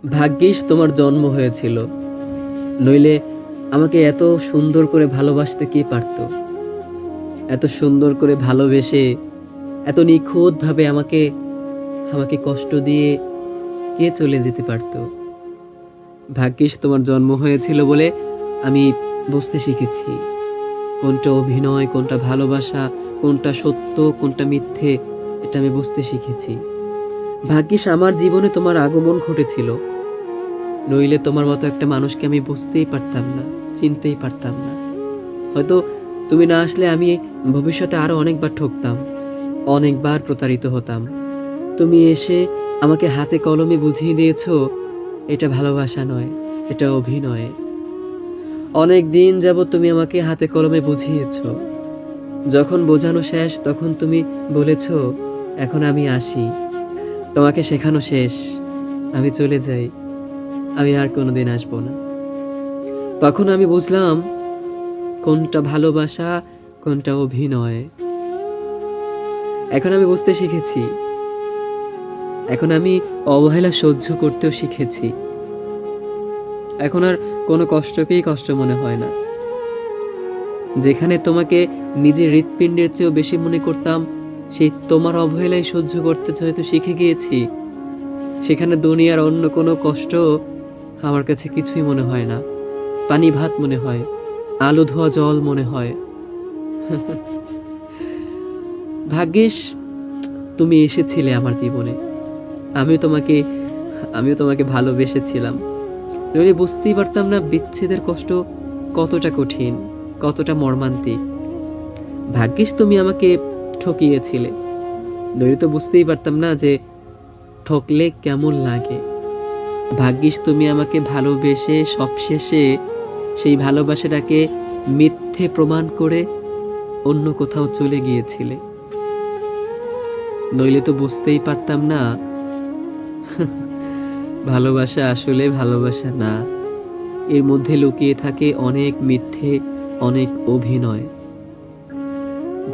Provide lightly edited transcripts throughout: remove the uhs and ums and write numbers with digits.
ভাগ্যিস তোমার জন্ম হয়েছিল, নইলে আমাকে এত সুন্দর করে ভালোবাসতে কে পারতো? এত সুন্দর করে ভালোবেসে এত নিখুঁতভাবে আমাকে আমাকে কষ্ট দিয়ে কে চলে যেতে পারতো? ভাগ্যিস তোমার জন্ম হয়েছিল বলে আমি বুঝতে শিখেছি কোনটা অভিনয়, কোনটা ভালোবাসা, কোনটা সত্য, কোনটা মিথ্যে, এটা আমি বুঝতে শিখেছি। ভাগ্যিস আমার জীবনে তোমার আগমন ঘটেছিল, নইলে তোমার মতো একটা মানুষকে আমি বুঝতেই পারতাম না, চিনতেই পারতাম না। হয়তো তুমি না আসলে আমি ভবিষ্যতে আরো অনেকবার ঠকতাম, অনেকবার প্রতারিত হতাম। তুমি এসে আমাকে হাতে কলমে বুঝিয়ে দিয়েছো এটা ভালোবাসা নয়, এটা অভিনয়। অনেক দিন যাবত তুমি আমাকে হাতে কলমে বুঝিয়েছো। যখন বোঝানো শেষ তখন তুমি বলেছো এখন আমি আসি, তোমাকে শেখানো শেষ, আমি চলে যাই, আমি আর কোনোদিন আসবো না। তখন আমি বুঝলাম কোনটা ভালোবাসা, কোনটা অভিনয়। এখন আমি বুঝতে শিখেছি, এখন আমি অবহেলা সহ্য করতেও শিখেছি। এখন আর কোনো কষ্টকেই কষ্ট মনে হয় না। যেখানে তোমাকে নিজের হৃৎপিণ্ডের চেয়েও বেশি মনে করতাম, সেই তোমার অবহেলাই সহ্য করতে হয়তো শিখে গিয়েছি। সেখানে দুনিয়ার অন্য কোনো কষ্ট আমার কাছে কিছুই মনে হয় না। পানি ভাত মনে হয়, আলো ধোয়া জল মনে হয়। ভাগ্যিস তুমি এসেছিলে আমার জীবনে। আমিও তোমাকে আমিও তোমাকে ভালোবেসেছিলাম। নইলে বুঝতেই পারতাম না বিচ্ছেদের কষ্ট কতটা কঠিন, কতটা মর্মান্তিক। ভাগ্যিস তুমি আমাকে ঠকিয়েছিলে, নইলে তো বুঝতেই পারতাম না যে ঠকলে কেমন লাগে। ভাগ্যিস তুমি আমাকে ভালোবেসে সবশেষে সেই ভালোবাসাটাকে মিথ্যে প্রমাণ করে অন্য কোথাও চলে গিয়েছিলে, নইলে তো বুঝতেই পারতাম না ভালোবাসা আসলে ভালোবাসা না, এর মধ্যে লুকিয়ে থাকে অনেক মিথ্যে, অনেক অভিনয়।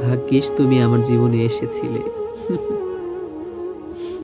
ভাগ্যিস তুমি আমার জীবনে এসেছিলে।